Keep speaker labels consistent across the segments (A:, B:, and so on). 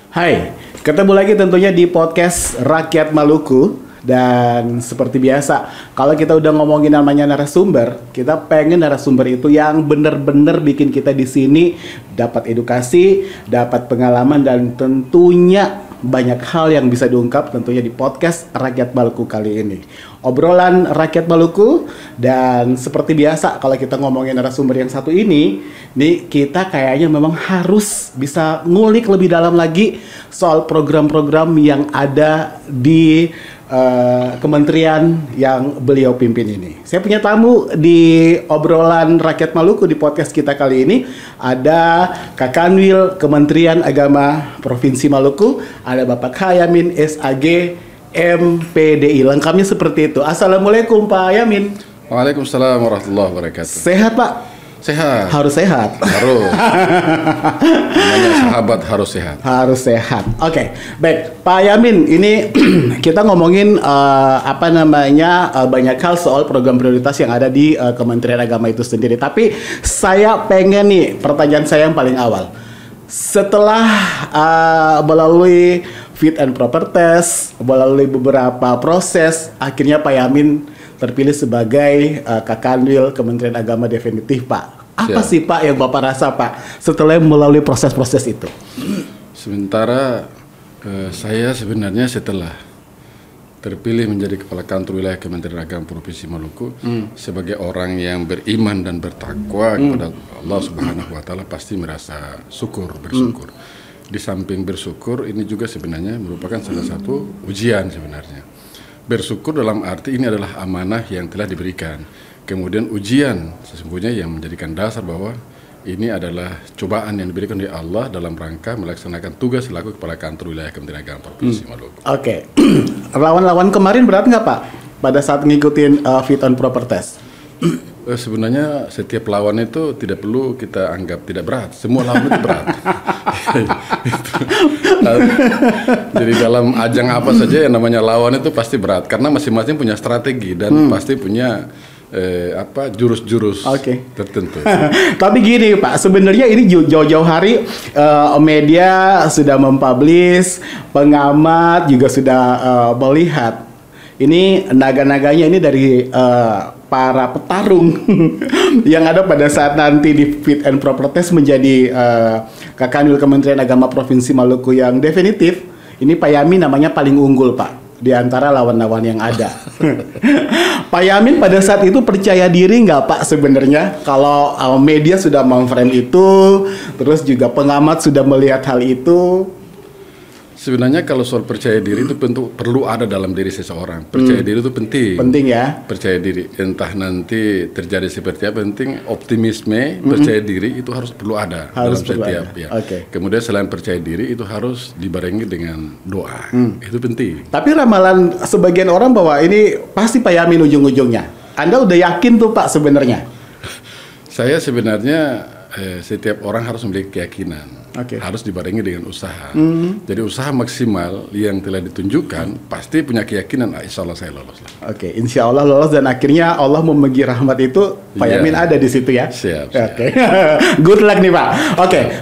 A: Hai, ketemu lagi tentunya di podcast Rakyat Maluku. Dan seperti biasa, kalau kita udah ngomongin namanya narasumber, kita pengen narasumber itu yang bener-bener bikin kita di sini dapat edukasi, dapat pengalaman, dan tentunya banyak hal yang bisa diungkap tentunya di podcast Rakyat Maluku kali ini. Obrolan Rakyat Maluku, dan seperti biasa kalau kita ngomongin narasumber yang satu ini, nih kita kayaknya memang harus bisa ngulik lebih dalam lagi soal program-program yang ada di kementerian yang beliau pimpin ini. Saya punya tamu di obrolan Rakyat Maluku di podcast kita kali ini. Ada Kak Kanwil Kementerian Agama Provinsi Maluku, ada Bapak Yamin SAG MPDI. Lengkapnya seperti itu. Assalamualaikum Pak Yamin.
B: Waalaikumsalam warahmatullahi wabarakatuh.
A: Sehat Pak?
B: Sehat.
A: Harus sehat.
B: Harus. Namanya sahabat harus sehat.
A: Harus sehat. Oke, baik Pak Yamin. Ini kita ngomongin banyak hal soal program prioritas yang ada di Kementerian Agama itu sendiri. Tapi saya pengen nih, pertanyaan saya yang paling awal. Setelah melalui fit and proper test, melalui beberapa proses, akhirnya Pak Yamin terpilih sebagai Kakanwil Kementerian Agama definitif, Pak. Apa sih Pak yang Bapak rasa, Pak, setelah melalui proses-proses itu?
B: Sementara saya sebenarnya setelah terpilih menjadi Kepala Kantor Wilayah Kementerian Agama Provinsi Maluku, sebagai orang yang beriman dan bertakwa kepada Allah Subhanahu wa Ta'ala, pasti merasa bersyukur. Di samping bersyukur, ini juga sebenarnya merupakan salah satu ujian sebenarnya. Bersyukur dalam arti ini adalah amanah yang telah diberikan. Kemudian ujian sesungguhnya yang menjadikan dasar bahwa ini adalah cobaan yang diberikan oleh Allah dalam rangka melaksanakan tugas selaku Kepala Kantor Wilayah Kementerian Agama Provinsi Maluku.
A: Oke. Lawan-lawan kemarin berat nggak Pak pada saat ngikutin fit and proper test?
B: Sebenarnya setiap lawan itu tidak perlu kita anggap tidak berat. Semua lawan itu berat. Jadi dalam ajang apa saja yang namanya lawan itu pasti berat. Karena masing-masing punya strategi dan pasti punya jurus-jurus tertentu.
A: Tapi gini Pak, sebenarnya ini jauh-jauh hari media sudah mempublish, pengamat juga sudah melihat. Ini naga-naganya ini dari para petarung yang ada pada saat nanti di fit and proper test menjadi Kakanwil Kementerian Agama Provinsi Maluku yang definitif. Ini Pak Yamin namanya paling unggul Pak di antara lawan-lawan yang ada. Pak Yamin pada saat itu percaya diri nggak Pak sebenarnya kalau media sudah memframe itu, terus juga pengamat sudah melihat hal itu?
B: Sebenarnya kalau soal percaya diri itu perlu ada dalam diri seseorang. Percaya diri itu penting. Penting ya. Percaya diri, entah nanti terjadi seperti apa, penting optimisme, percaya diri itu perlu ada dalam setiap. Ya. Kemudian selain percaya diri itu harus dibarengi dengan doa. Itu penting. Tapi
A: ramalan sebagian orang bahwa ini pasti Pak Yamin ujung-ujungnya. Anda udah yakin tuh Pak sebenarnya?
B: Saya sebenarnya setiap orang harus memiliki keyakinan. Harus dibarengi dengan usaha. Jadi usaha maksimal yang telah ditunjukkan pasti punya keyakinan insya Allah saya lolos.
A: Insya Allah lolos dan akhirnya Allah membagi rahmat itu Pak Yamin ada di situ ya.
B: Siap.
A: Good luck nih Pak.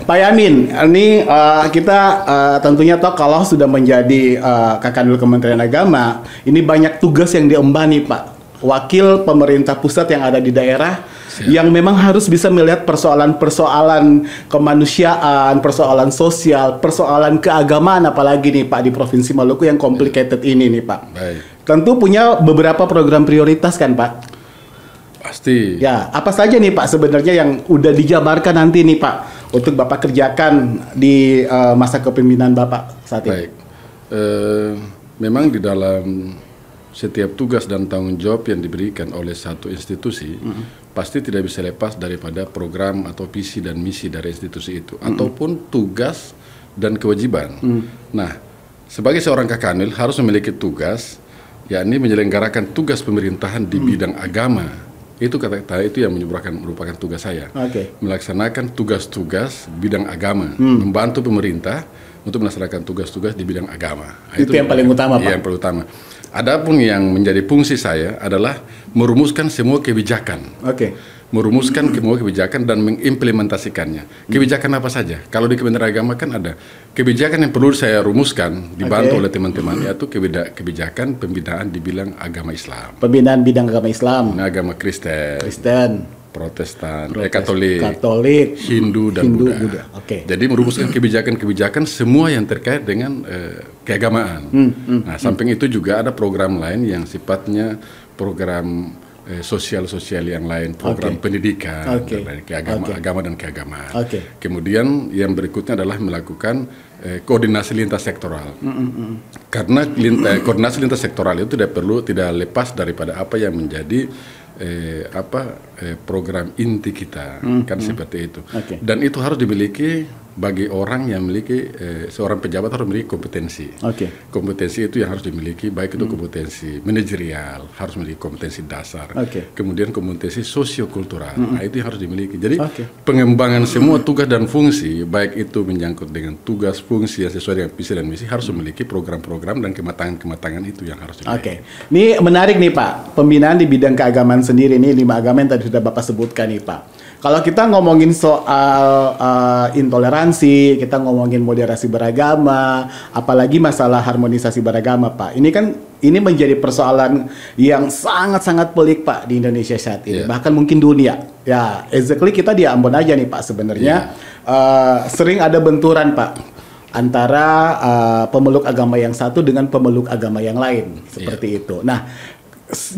A: Pak Yamin, ini kita tentunya tahu kalau sudah menjadi Kakanwil Kementerian Agama, ini banyak tugas yang diemban nih Pak. Wakil pemerintah pusat yang ada di daerah yang memang harus bisa melihat persoalan-persoalan kemanusiaan, persoalan sosial, persoalan keagamaan apalagi nih Pak di Provinsi Maluku yang complicated ini nih Pak.
B: Baik.
A: Tentu punya beberapa program prioritas kan Pak?
B: Pasti.
A: Ya, apa saja nih Pak sebenarnya yang udah dijabarkan nanti nih Pak untuk Bapak kerjakan di masa kepemimpinan Bapak saat ini?
B: Baik. Memang di dalam setiap tugas dan tanggung jawab yang diberikan oleh satu institusi pasti tidak bisa lepas daripada program atau visi dan misi dari institusi itu ataupun tugas dan kewajiban. Nah, sebagai seorang Kakanwil harus memiliki tugas, yakni menyelenggarakan tugas pemerintahan di bidang agama. Itu kata-kata itu yang merupakan tugas saya. Melaksanakan tugas-tugas bidang agama, membantu pemerintah untuk melaksanakan tugas-tugas di bidang agama. Nah,
A: Itu yang paling utama, Pak.
B: Yang paling utama. Adapun yang menjadi fungsi saya adalah merumuskan semua kebijakan. Merumuskan semua kebijakan dan mengimplementasikannya. Kebijakan apa saja? Kalau di Kementerian Agama kan ada kebijakan yang perlu saya rumuskan, dibantu oleh teman-teman, yaitu kebijakan pembinaan di bidang agama Islam.
A: Pembinaan bidang agama Islam.
B: Agama Kristen, Protestan, Katolik, Hindu dan Buddha. Jadi merumuskan kebijakan-kebijakan semua yang terkait dengan keagamaan. Nah, samping itu juga ada program lain yang sifatnya program sosial-sosial yang lain, program pendidikan, agama dan keagamaan. Kemudian yang berikutnya adalah melakukan koordinasi lintas sektoral. Karena koordinasi lintas sektoral itu tidak lepas daripada apa yang menjadi program inti kita, kan seperti itu. Dan itu harus dimiliki bagi orang yang memiliki seorang pejabat harus memiliki kompetensi. Kompetensi itu yang harus dimiliki, baik itu kompetensi manajerial, harus memiliki kompetensi dasar, kemudian kompetensi sosiokultural. Nah, itu yang harus dimiliki. Jadi pengembangan semua tugas dan fungsi, baik itu menyangkut dengan tugas fungsi yang sesuai dengan visi dan misi, harus memiliki program-program dan kematangan-kematangan itu yang harus dimiliki.
A: Ini menarik nih Pak, pembinaan di bidang keagamaan sendiri ini 5 agama yang tadi sudah Bapak sebutkan nih Pak. Kalau kita ngomongin soal intoleransi, kita ngomongin moderasi beragama, apalagi masalah harmonisasi beragama, Pak. Ini menjadi persoalan yang sangat-sangat pelik, Pak, di Indonesia saat ini. Bahkan mungkin dunia. Ya, exactly kita di Ambon aja nih, Pak, sebenarnya. Sering ada benturan, Pak, antara pemeluk agama yang satu dengan pemeluk agama yang lain. Seperti itu. Nah,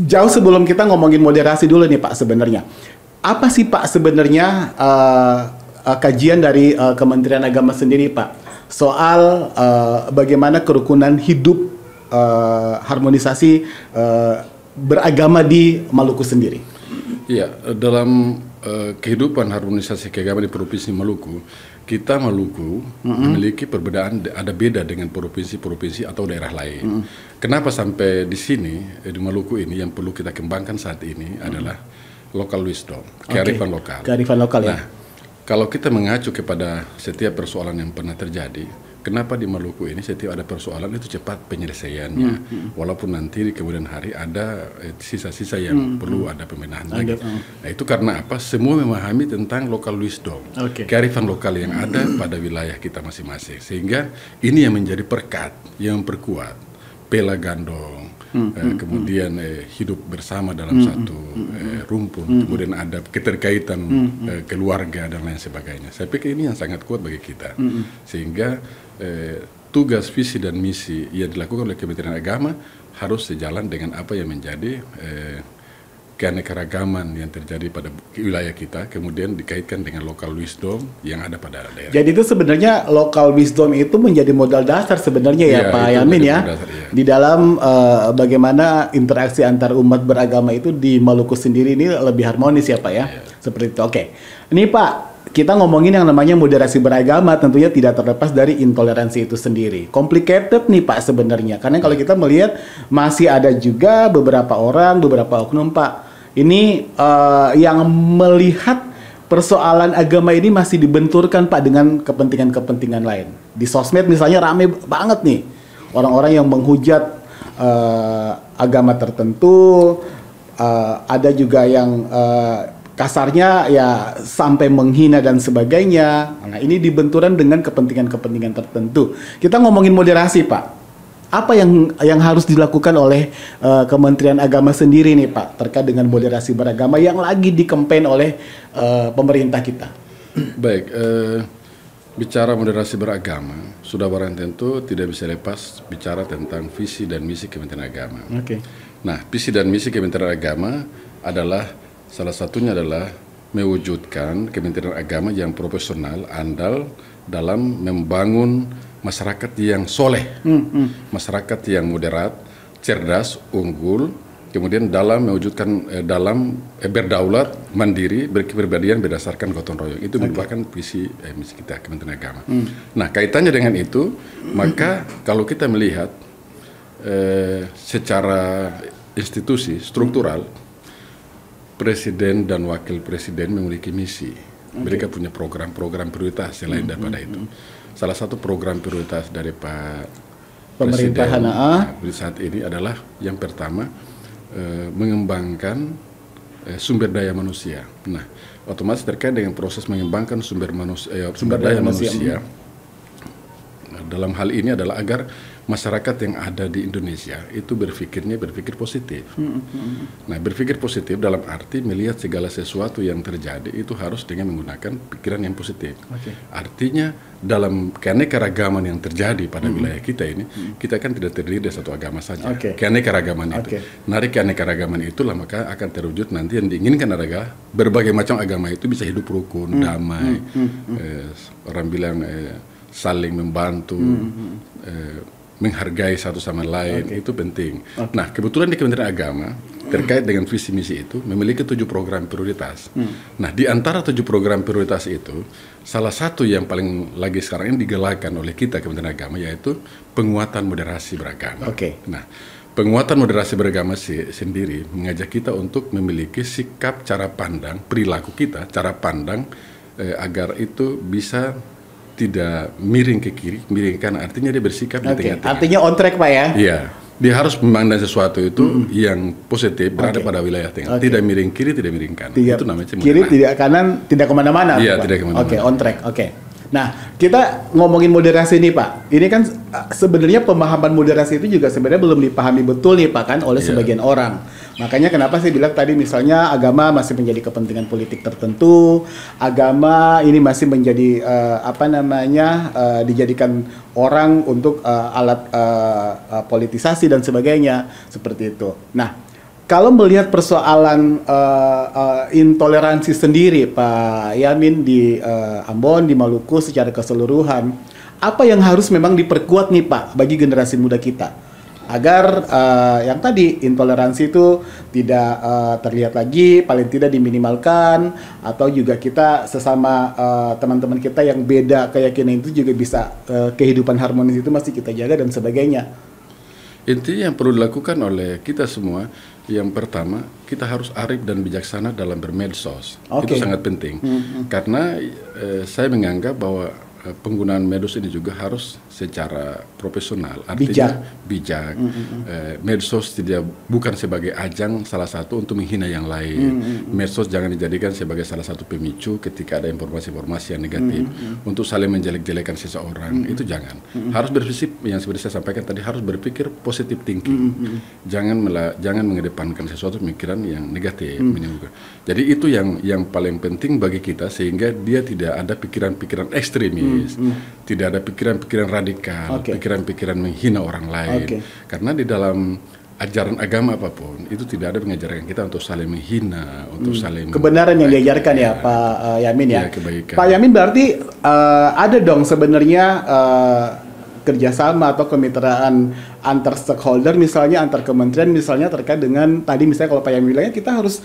A: jauh sebelum kita ngomongin moderasi dulu nih, Pak, sebenarnya. Apa sih Pak sebenarnya kajian dari Kementerian Agama sendiri Pak soal bagaimana kerukunan hidup harmonisasi beragama di Maluku sendiri?
B: Iya, dalam kehidupan harmonisasi keagamaan di Provinsi Maluku, kita Maluku memiliki perbedaan, ada beda dengan provinsi-provinsi atau daerah lain. Kenapa sampai di sini, di Maluku ini yang perlu kita kembangkan saat ini adalah local wisdom, kearifan lokal.
A: Kearifan lokal ya.
B: Nah, kalau kita mengacu kepada setiap persoalan yang pernah terjadi, kenapa di Maluku ini setiap ada persoalan itu cepat penyelesaiannya, walaupun nanti di kemudian hari ada sisa-sisa yang perlu ada pembenahan lagi. Nah, itu karena apa? Semua memahami tentang local wisdom, kearifan lokal yang ada pada wilayah kita masing-masing, sehingga ini yang menjadi perekat, yang memperkuat pela gandong. Kemudian hidup bersama dalam satu rumpun, kemudian ada keterkaitan keluarga dan lain sebagainya. Saya pikir ini yang sangat kuat bagi kita, sehingga tugas visi dan misi yang dilakukan oleh Kementerian Agama harus sejalan dengan apa yang menjadi keanekaragaman yang terjadi pada wilayah kita, kemudian dikaitkan dengan local wisdom yang ada pada daerah.
A: Jadi itu sebenarnya local wisdom itu menjadi modal dasar sebenarnya ya Pak Yamin ya, di dalam bagaimana interaksi antar umat beragama itu di Maluku sendiri ini lebih harmonis ya Pak ya, seperti itu. Ini Pak, kita ngomongin yang namanya moderasi beragama, tentunya tidak terlepas dari intoleransi itu sendiri. Complicated nih Pak sebenarnya, karena kalau kita melihat masih ada juga beberapa orang, beberapa oknum Pak, ini yang melihat persoalan agama ini masih dibenturkan Pak dengan kepentingan-kepentingan lain. Di sosmed misalnya rame banget nih orang-orang yang menghujat agama tertentu, ada juga yang kasarnya ya sampai menghina dan sebagainya. Nah, ini dibenturan dengan kepentingan-kepentingan tertentu. Kita ngomongin moderasi Pak. Apa yang harus dilakukan oleh Kementerian Agama sendiri nih Pak terkait dengan moderasi beragama yang lagi dikempen oleh pemerintah kita?
B: Baik, bicara moderasi beragama sudah barang tentu tidak bisa lepas bicara tentang visi dan misi Kementerian Agama. Nah, visi dan misi Kementerian Agama adalah salah satunya adalah mewujudkan Kementerian Agama yang profesional, andal dalam membangun masyarakat yang soleh, masyarakat yang moderat, cerdas, unggul, kemudian dalam mewujudkan berdaulat, mandiri, berkepribadian berdasarkan gotong royong. Itu merupakan visi misi kita Kementerian Agama. Nah, kaitannya dengan itu, maka kalau kita melihat secara institusi struktural, presiden dan wakil presiden memiliki misi. Mereka punya program-program prioritas selain daripada itu. salah satu program prioritas dari Pak
A: Pemerintahan,
B: Presiden saat ini adalah yang pertama mengembangkan sumber daya manusia. Nah, otomatis terkait dengan proses mengembangkan sumber daya manusia. Dalam hal ini adalah agar masyarakat yang ada di Indonesia itu berpikir positif. Nah, berpikir positif dalam arti melihat segala sesuatu yang terjadi itu harus dengan menggunakan pikiran yang positif. Artinya dalam keanekaragaman yang terjadi pada wilayah kita ini, kita kan tidak terdiri dari satu agama saja. Keanekaragaman itu. Dari keanekaragaman itulah maka akan terwujud nanti yang diinginkan adalah berbagai macam agama itu bisa hidup rukun, damai, orang bilang saling membantu, menghargai satu sama lain, itu penting. Nah, kebetulan di Kementerian Agama terkait dengan visi misi itu memiliki 7 program prioritas. Nah, di antara 7 program prioritas itu, salah satu yang paling lagi sekarang ini digalakkan oleh kita Kementerian Agama yaitu penguatan moderasi beragama. Nah, penguatan moderasi beragama sendiri mengajak kita untuk memiliki sikap, cara pandang, perilaku kita, cara pandang agar itu bisa tidak miring ke kiri, miring ke kanan, artinya dia bersikap di tengah-tengah.
A: Artinya on track Pak ya?
B: Iya, dia harus memandang sesuatu itu yang positif, berada pada wilayah tengah, tidak miring kiri, tidak miring kanan. Itu namanya
A: kiri, tidak kanan, tidak kemana-mana.
B: Iya, tidak kemana-mana.
A: On track. Nah, kita ngomongin moderasi nih Pak. Ini kan sebenarnya pemahaman moderasi itu juga sebenarnya belum dipahami betul nih Pak kan oleh sebagian orang. Makanya kenapa saya bilang tadi misalnya agama masih menjadi kepentingan politik tertentu, agama ini masih menjadi dijadikan orang untuk alat politisasi dan sebagainya seperti itu. Nah, kalau melihat persoalan intoleransi sendiri Pak Yamin di Ambon, di Maluku secara keseluruhan, apa yang harus memang diperkuat nih Pak bagi generasi muda kita? Agar yang tadi intoleransi itu tidak terlihat lagi, paling tidak diminimalkan, atau juga kita sesama teman-teman kita yang beda keyakinan itu juga bisa kehidupan harmonis itu masih kita jaga dan sebagainya.
B: Intinya yang perlu dilakukan oleh kita semua, yang pertama kita harus arif dan bijaksana dalam bermedsos. Itu sangat penting. Karena saya menganggap bahwa penggunaan medsos ini juga harus secara profesional, artinya bijak. Medsos bukan sebagai ajang salah satu untuk menghina yang lain. Medsos jangan dijadikan sebagai salah satu pemicu ketika ada informasi-informasi yang negatif untuk saling menjelek-jelekan seseorang. Itu jangan. Harus berprinsip yang seperti saya sampaikan tadi, harus berpikir positive thinking. Jangan mengedepankan sesuatu pemikiran yang negatif. Jadi itu yang paling penting bagi kita, sehingga dia tidak ada pikiran-pikiran ekstremis. Tidak ada pikiran-pikiran radikal, pikiran-pikiran menghina orang lain. Karena di dalam ajaran agama apapun itu tidak ada mengajarkan kita untuk saling menghina, untuk saling
A: kebenaran yang diajarkan ya Pak Yamin ya.
B: Kebaikan.
A: Pak Yamin berarti ada dong sebenarnya kerjasama atau kemitraan antar stakeholder, misalnya antar kementerian, misalnya terkait dengan tadi misalnya kalau Pak Yamin bilangnya kita harus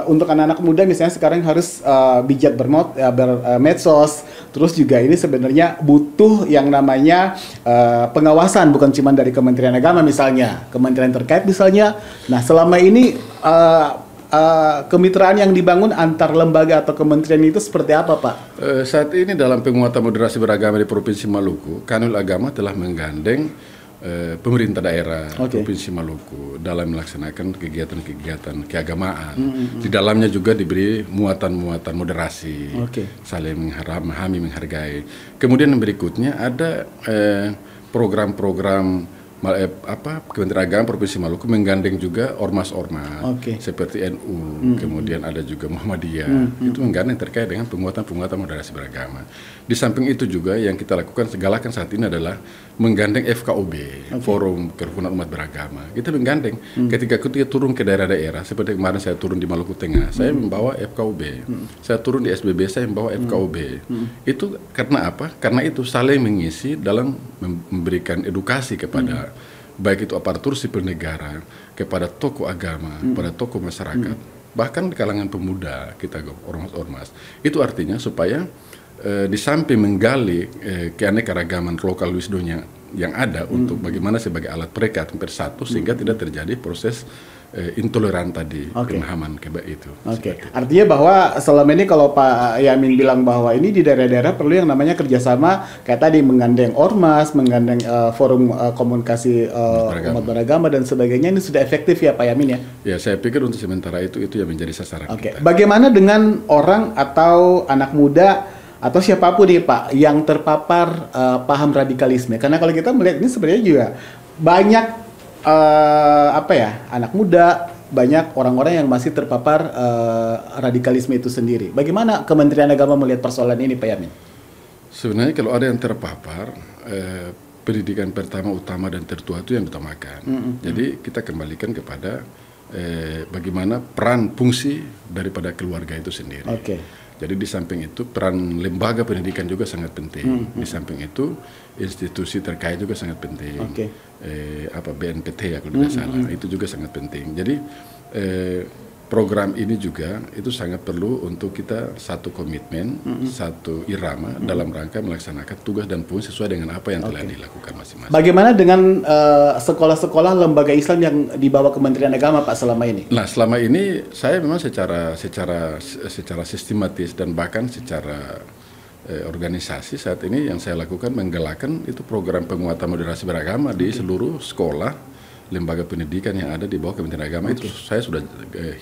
A: untuk anak-anak muda misalnya sekarang harus bijak bermedsos, terus juga ini sebenarnya butuh yang namanya pengawasan bukan cuma dari Kementerian Agama misalnya, kementerian terkait misalnya. Nah selama ini kemitraan yang dibangun antar lembaga atau kementerian itu seperti apa Pak?
B: Saat ini dalam penguatan moderasi beragama di Provinsi Maluku, Kanwil Agama telah menggandeng pemerintah daerah Provinsi Maluku dalam melaksanakan kegiatan-kegiatan keagamaan. Di dalamnya juga diberi muatan-muatan moderasi, saling memahami, menghargai. Kemudian yang berikutnya ada program-program Kementerian Agama Provinsi Maluku menggandeng juga ormas-ormas seperti NU, kemudian ada juga Muhammadiyah, itu menggandeng terkait dengan penguatan moderasi beragama. Di samping itu juga yang kita lakukan segalakan saat ini adalah menggandeng FKUB, Forum Kerukunan Umat Beragama. Kita menggandeng ketika kita turun ke daerah-daerah, seperti kemarin saya turun di Maluku Tengah, saya membawa FKUB. Saya turun di SBB, saya membawa FKUB. Itu karena apa? Karena itu saling mengisi dalam memberikan edukasi kepada baik itu aparatur sipil negara, kepada tokoh agama, kepada tokoh masyarakat, bahkan di kalangan pemuda kita, ormas-ormas. Itu artinya supaya di samping menggali keanekaragaman lokal wisdomnya yang ada untuk bagaimana sebagai alat perekat bersatu sehingga tidak terjadi proses intoleran tadi, pemahaman itu.
A: Artinya bahwa selama ini kalau Pak Yamin bilang bahwa ini di daerah-daerah perlu yang namanya kerjasama kayak tadi menggandeng ormas, menggandeng forum komunikasi umat beragama dan sebagainya, ini sudah efektif ya Pak Yamin ya?
B: Ya, saya pikir untuk sementara itu yang menjadi sasaran kita.
A: Bagaimana dengan orang atau anak muda atau siapapun nih Pak yang terpapar paham radikalisme? Karena kalau kita melihat ini sebenarnya juga banyak anak muda, banyak orang-orang yang masih terpapar radikalisme itu sendiri. Bagaimana Kementerian Agama melihat persoalan ini, Pak Yamin?
B: Sebenarnya kalau ada yang terpapar, pendidikan pertama, utama dan tertua itu yang utamakan. Jadi kita kembalikan kepada bagaimana peran fungsi daripada keluarga itu sendiri. Jadi di samping itu peran lembaga pendidikan juga sangat penting. Di samping itu institusi terkait juga sangat penting. BNPT ya kalau tidak salah, itu juga sangat penting. Jadi program ini juga itu sangat perlu untuk kita satu komitmen, satu irama dalam rangka melaksanakan tugas dan fungsi sesuai dengan apa yang telah dilakukan masing-masing.
A: Bagaimana dengan sekolah-sekolah lembaga Islam yang dibawa Kementerian Agama Pak selama ini?
B: Nah, selama ini saya memang secara sistematis dan bahkan secara organisasi saat ini yang saya lakukan menggalakkan itu program penguatan moderasi beragama di seluruh sekolah lembaga pendidikan yang ada di bawah Kementerian Agama. Itu saya sudah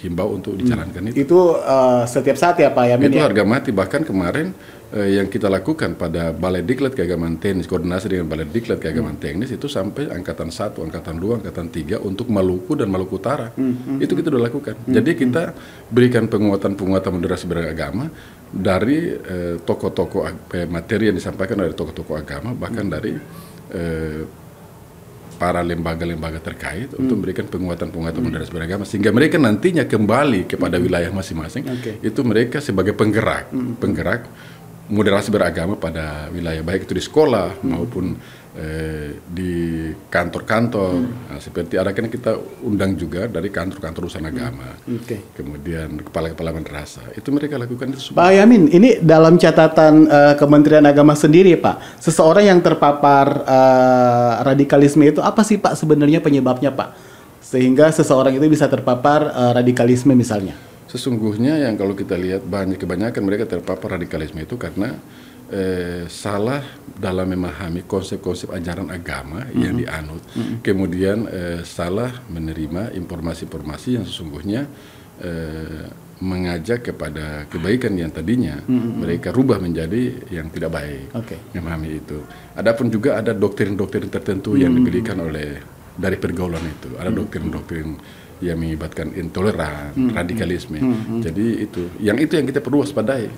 B: himbau untuk dijalankan itu.
A: Itu setiap saat ya Pak Yamin?
B: Itu harga mati. Bahkan kemarin yang kita lakukan pada Balai Diklat Keagamaan Teknis, koordinasi dengan Balai Diklat Keagamaan Teknis itu sampai Angkatan 1, Angkatan 2, Angkatan 3 untuk Maluku dan Maluku Utara. Itu kita sudah lakukan. Jadi kita berikan penguatan moderasi beragama dari tokoh-tokoh materi yang disampaikan dari tokoh-tokoh agama, bahkan dari para lembaga-lembaga terkait untuk memberikan penguatan moderasi beragama sehingga mereka nantinya kembali kepada wilayah masing-masing. Itu mereka sebagai penggerak moderasi beragama pada wilayah, baik itu di sekolah maupun di kantor-kantor. Nah, seperti ada kan kita undang juga dari kantor-kantor urusan agama, kemudian kepala-kepala madrasah, itu mereka lakukan itu semua.
A: Pak Yamin, ini dalam catatan Kementerian Agama sendiri Pak, seseorang yang terpapar radikalisme itu apa sih Pak sebenarnya penyebabnya Pak? Sehingga seseorang itu bisa terpapar radikalisme misalnya?
B: Sesungguhnya yang kalau kita lihat kebanyakan mereka terpapar radikalisme itu karena salah dalam memahami konsep-konsep ajaran agama yang dianut, kemudian salah menerima informasi-informasi yang sesungguhnya mengajak kepada kebaikan yang tadinya mereka rubah menjadi yang tidak baik. Memahami itu. Adapun juga ada doktrin-doktrin tertentu yang diberikan dari pergaulan itu. Ada doktrin-doktrin yang mengibatkan intoleran, radikalisme. Jadi itu yang kita perlu waspadai.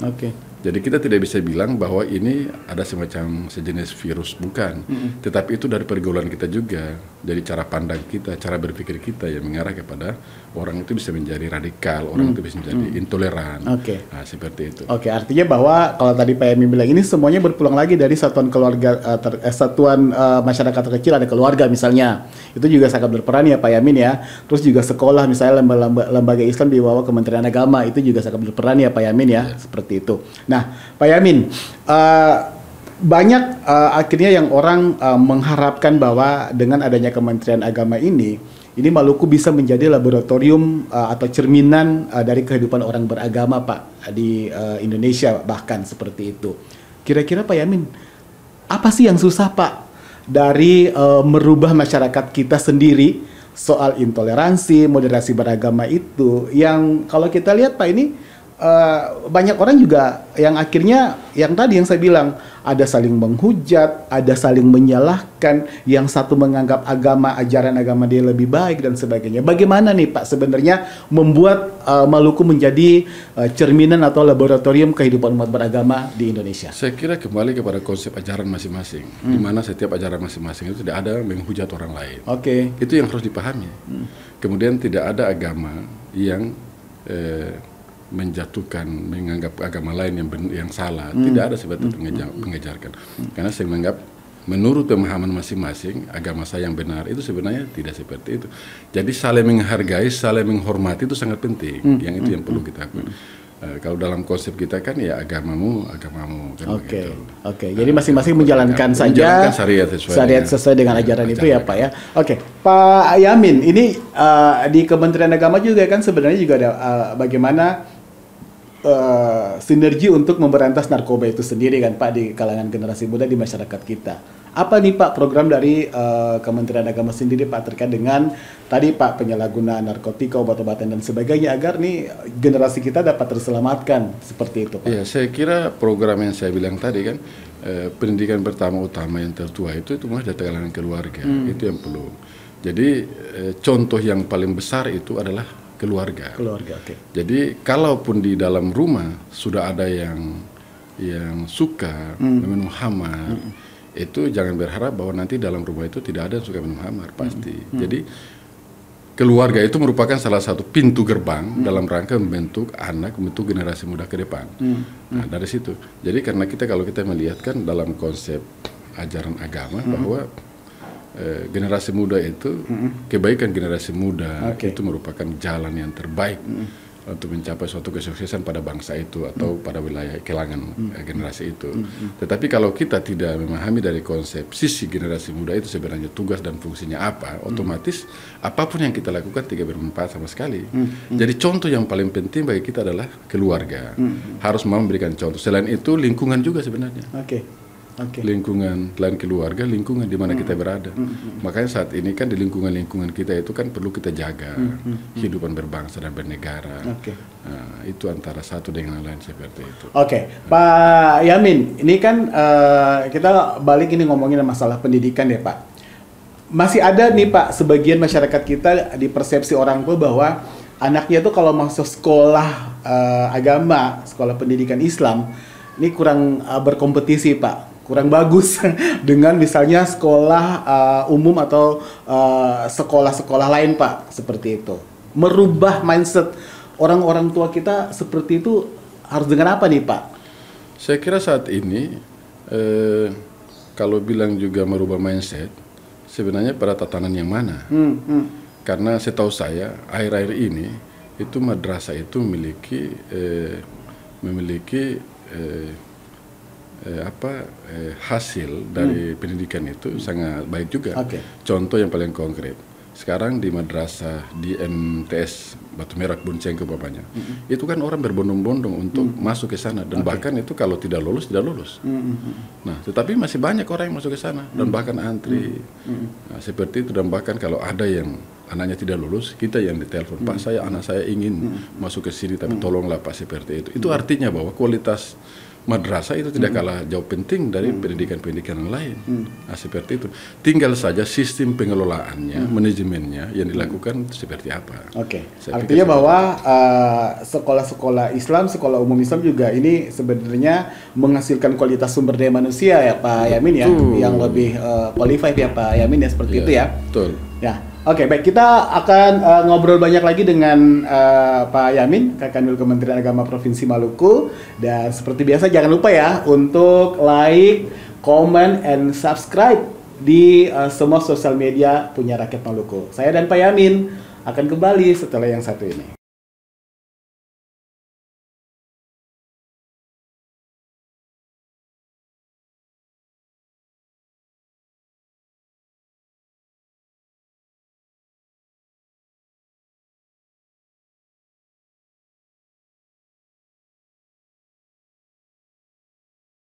B: Jadi kita tidak bisa bilang bahwa ini ada semacam sejenis virus, bukan. Tetapi itu dari pergaulan kita juga. Jadi cara pandang kita, cara berpikir kita yang mengarah kepada orang itu bisa menjadi radikal, orang itu bisa menjadi intoleran. Nah, seperti itu.
A: Artinya bahwa kalau tadi Pak Yamin bilang ini semuanya berpulang lagi dari satuan keluarga, satuan masyarakat terkecil, ada keluarga misalnya. Itu juga sangat berperan ya Pak Yamin ya. Terus juga sekolah misalnya lembaga Islam di bawah Kementerian Agama itu juga sangat berperan ya Pak Yamin ya. Seperti itu. Nah, Pak Yamin, banyak akhirnya yang orang mengharapkan bahwa dengan adanya Kementerian Agama ini Maluku bisa menjadi laboratorium atau cerminan dari kehidupan orang beragama Pak di Indonesia bahkan seperti itu. Kira-kira Pak Yamin, apa sih yang susah Pak dari merubah masyarakat kita sendiri soal intoleransi, moderasi beragama itu yang kalau kita lihat Pak ini banyak orang juga yang akhirnya yang tadi yang saya bilang ada saling menghujat, ada saling menyalahkan, yang satu menganggap ajaran agama dia lebih baik dan sebagainya. Bagaimana nih Pak sebenarnya membuat Maluku menjadi cerminan atau laboratorium kehidupan umat beragama di Indonesia?
B: Saya kira kembali kepada konsep ajaran masing-masing, di mana setiap ajaran masing-masing itu tidak ada menghujat orang lain. Itu yang harus dipahami. Kemudian tidak ada agama yang menjatuhkan, menganggap agama lain yang salah. Tidak ada seperti mengejarkan. Karena saya menganggap menurut pemahaman masing-masing agama saya yang benar itu sebenarnya tidak seperti itu. Jadi saling menghargai, saling menghormati itu sangat penting. Yang itu yang perlu kita lakukan. Kalau dalam konsep kita kan ya agamamu kan
A: Oke,
B: begitu.
A: oke. Jadi masing-masing menjalankan saja
B: Menjalankan syariat
A: sesuai dengan ajaran itu ya,
B: ajaran
A: Pak ya. Oke, Pak Yamin, ini di Kementerian Agama juga kan sebenarnya juga ada bagaimana sinergi untuk memberantas narkoba itu sendiri kan, Pak, di kalangan generasi muda di masyarakat kita. Apa nih Pak program dari Kementerian Agama sendiri Pak terkait dengan tadi Pak penyalahgunaan narkotika, obat-obatan dan sebagainya agar nih generasi kita dapat terselamatkan seperti itu Pak?
B: Ya, saya kira program yang saya bilang tadi kan pendidikan pertama utama yang tertua itu mulai dari kalangan keluarga, itu yang perlu. Jadi contoh yang paling besar itu adalah keluarga.
A: Keluarga, oke.
B: Jadi kalaupun di dalam rumah sudah ada yang suka minum khamar, itu jangan berharap bahwa nanti dalam rumah itu tidak ada yang suka minum khamar, pasti. Jadi keluarga itu merupakan salah satu pintu gerbang dalam rangka membentuk generasi muda ke depan. Nah, dari situ. Jadi karena kalau kita melihat kan dalam konsep ajaran agama bahwa generasi muda itu kebaikan generasi muda itu merupakan jalan yang terbaik untuk mencapai suatu kesuksesan pada bangsa itu atau pada wilayah kalangan generasi itu. Tetapi kalau kita tidak memahami dari konsep sisi generasi muda itu sebenarnya tugas dan fungsinya apa, otomatis apapun yang kita lakukan tidak bermanfaat sama sekali. Jadi contoh yang paling penting bagi kita adalah keluarga. Harus mau memberikan contoh. Selain itu lingkungan juga sebenarnya. Lingkungan selain keluarga, lingkungan di mana kita berada. Makanya saat ini kan di lingkungan kita itu kan perlu kita jaga kehidupan berbangsa dan bernegara. Nah, itu antara satu dengan lain seperti itu.
A: Pak Yamin, ini kan kita balik ini ngomongin masalah pendidikan ya Pak. Masih ada nih Pak sebagian masyarakat kita di persepsi orang tua bahwa anaknya tuh kalau masuk sekolah agama, sekolah pendidikan Islam, ini kurang berkompetisi Pak. Kurang bagus dengan misalnya sekolah umum atau sekolah-sekolah lain Pak, seperti itu. Merubah mindset orang-orang tua kita seperti itu harus dengan apa nih Pak?
B: Saya kira saat ini kalau bilang juga merubah mindset, sebenarnya pada tatanan yang mana? Karena setahu saya akhir-akhir ini itu madrasah itu memiliki hasil dari pendidikan itu sangat baik juga. Contoh yang paling konkret, sekarang di madrasah di MTS Batu Merah Boncengke bapaknya, itu kan orang berbondong-bondong untuk masuk ke sana dan bahkan itu kalau tidak lulus. Nah, tetapi masih banyak orang yang masuk ke sana dan bahkan antri. Nah, seperti itu, dan bahkan kalau ada yang anaknya tidak lulus, kita yang ditelepon, Pak, anak saya ingin masuk ke sini tapi tolonglah Pak, seperti itu. Itu artinya bahwa kualitas madrasah itu tidak kalah jauh penting dari pendidikan-pendidikan yang lain. Nah, seperti itu. Tinggal saja sistem pengelolaannya, manajemennya yang dilakukan seperti apa.
A: Artinya bahwa sekolah-sekolah Islam, sekolah umum Islam juga ini sebenarnya menghasilkan kualitas sumber daya manusia ya Pak Yamin ya, yang lebih qualified ya Pak Yamin ya, seperti itu ya.
B: Betul.
A: Ya. Baik, kita akan ngobrol banyak lagi dengan Pak Yamin, Kakanwil Kementerian Agama Provinsi Maluku. Dan seperti biasa jangan lupa ya untuk like, comment, and subscribe di semua sosial media punya Rakyat Maluku. Saya dan Pak Yamin akan kembali setelah yang satu ini.